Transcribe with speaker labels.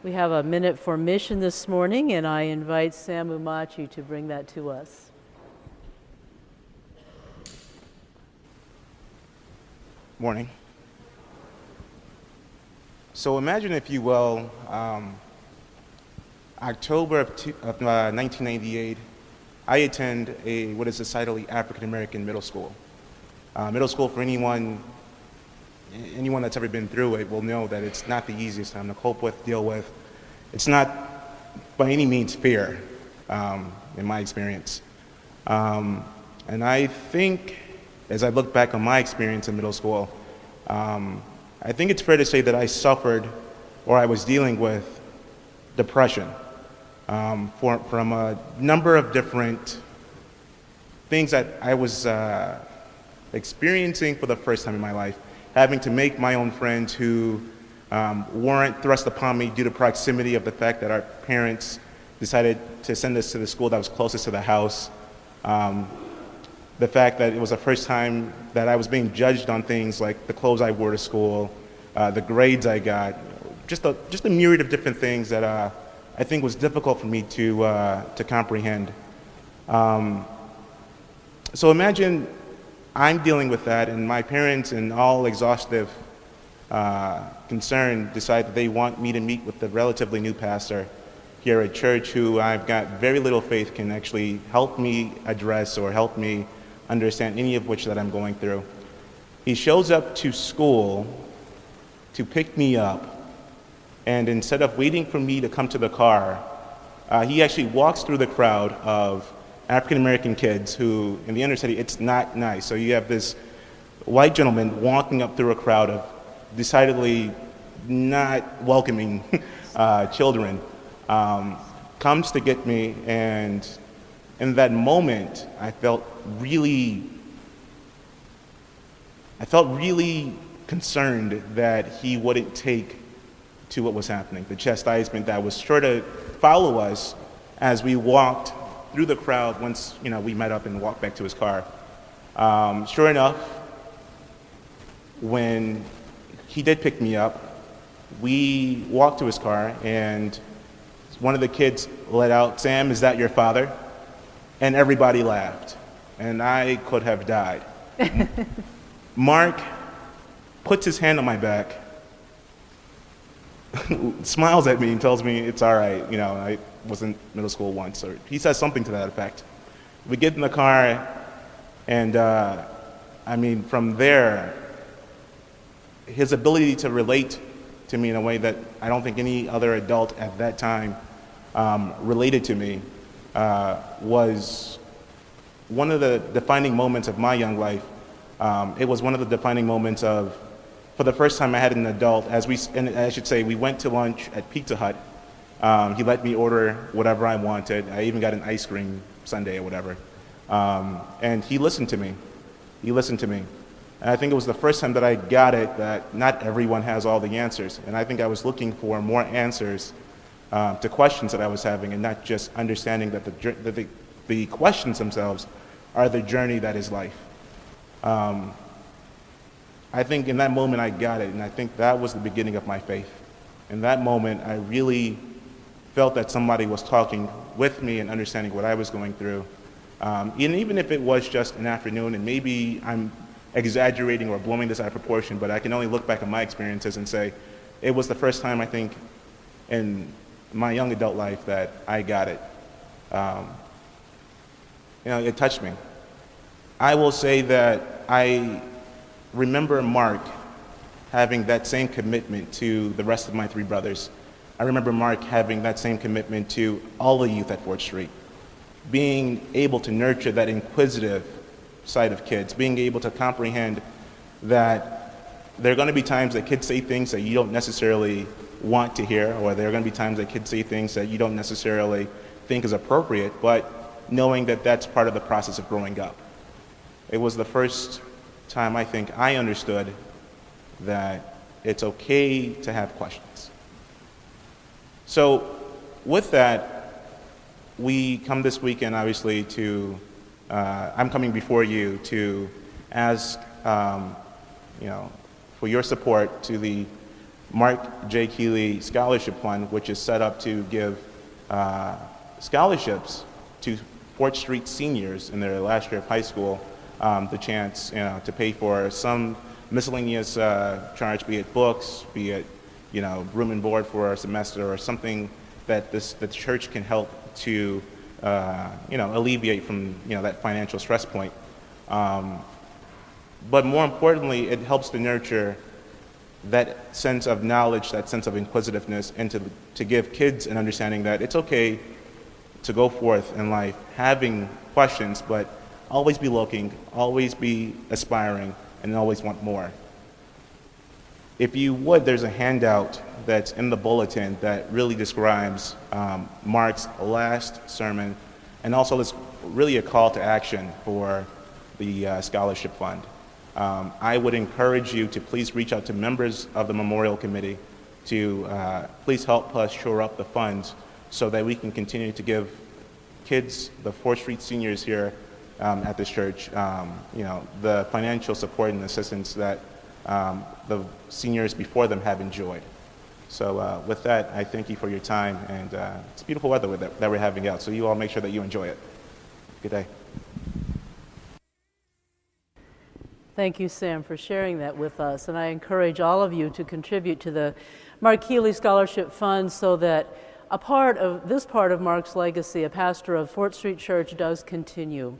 Speaker 1: We have a minute for mission this morning, and I invite Sam Umachi to bring that to us.
Speaker 2: Morning. So imagine, if you will, October of 1998, I attend what is decidedly African American middle school. Middle school, for anyone that's ever been through it will know that it's not the easiest time to cope with, deal with. It's not by any means fair, in my experience. And I think, as I look back on my experience in middle school, I think it's fair to say that I suffered, or I was dealing with, depression from a number of different things that I was experiencing for the first time in my life, having to make my own friends who weren't thrust upon me due to proximity of the fact that our parents decided to send us to the school that was closest to the house. The fact that it was the first time that I was being judged on things like the clothes I wore to school, the grades I got, just a myriad of different things that I think was difficult for me to comprehend. So imagine I'm dealing with that, and my parents, in all exhaustive concern, decide that they want me to meet with the relatively new pastor here at church, who I've got very little faith can actually help me address or help me understand any of which that I'm going through. He shows up to school to pick me up, and instead of waiting for me to come to the car, he actually walks through the crowd of African American kids who, in the inner city, it's not nice. So you have this white gentleman walking up through a crowd of decidedly not welcoming children, comes to get me, and in that moment, I felt really concerned that he wouldn't take to what was happening, the chastisement that was sure to follow us as we walked through the crowd once we met up and walked back to his car. Sure enough, when he did pick me up, we walked to his car, and one of the kids let out, "Sam, is that your father?" And everybody laughed, and I could have died. Mark puts his hand on my back, smiles at me, and tells me it's all right, I was in middle school once, or he says something to that effect. We get in the car, and from there, his ability to relate to me in a way that I don't think any other adult at that time related to me was one of the defining moments of my young life. It was one of the defining moments of, for the first time I had an adult, we went to lunch at Pizza Hut. He let me order whatever I wanted. I even got an ice cream sundae or whatever. And he listened to me. And I think it was the first time that I got it that not everyone has all the answers. And I think I was looking for more answers to questions that I was having, and not just understanding that the questions themselves are the journey that is life. I think in that moment I got it, and I think that was the beginning of my faith. In that moment, I really felt that somebody was talking with me and understanding what I was going through. And even if it was just an afternoon, and maybe I'm exaggerating or blowing this out of proportion, but I can only look back at my experiences and say it was the first time, I think, in my young adult life that I got it. It touched me. I will say that I remember Mark having that same commitment to the rest of my three brothers. I remember Mark having that same commitment to all the youth at 4th Street, being able to nurture that inquisitive side of kids, being able to comprehend that there are going to be times that kids say things that you don't necessarily want to hear, or there are going to be times that kids say things that you don't necessarily think is appropriate, but knowing that that's part of the process of growing up. It was the first time I think I understood that it's okay to have questions. So with that, we come this weekend, obviously, I'm coming before you to ask, for your support to the Mark J. Keely Scholarship Fund, which is set up to give scholarships to Fort Street seniors in their last year of high school, the chance to pay for some miscellaneous charge, be it books, be it room and board for a semester, or something that the church can help to alleviate from that financial stress point. But more importantly, it helps to nurture that sense of knowledge, that sense of inquisitiveness, and to give kids an understanding that it's okay to go forth in life having questions, but always be looking, always be aspiring, and always want more. If you would, there's a handout that's in the bulletin that really describes Mark's last sermon, and also is really a call to action for the scholarship fund. I would encourage you to please reach out to members of the Memorial Committee to please help us shore up the funds so that we can continue to give kids, the 4th Street seniors here at this church, the financial support and assistance that the seniors before them have enjoyed. So with that, I thank you for your time, and it's beautiful weather that we're having out, so you all make sure that you enjoy it. Good day.
Speaker 1: Thank you, Sam, for sharing that with us. And I encourage all of you to contribute to the Mark Keely Scholarship Fund so that this part of Mark's legacy, a pastor of Fort Street Church, does continue.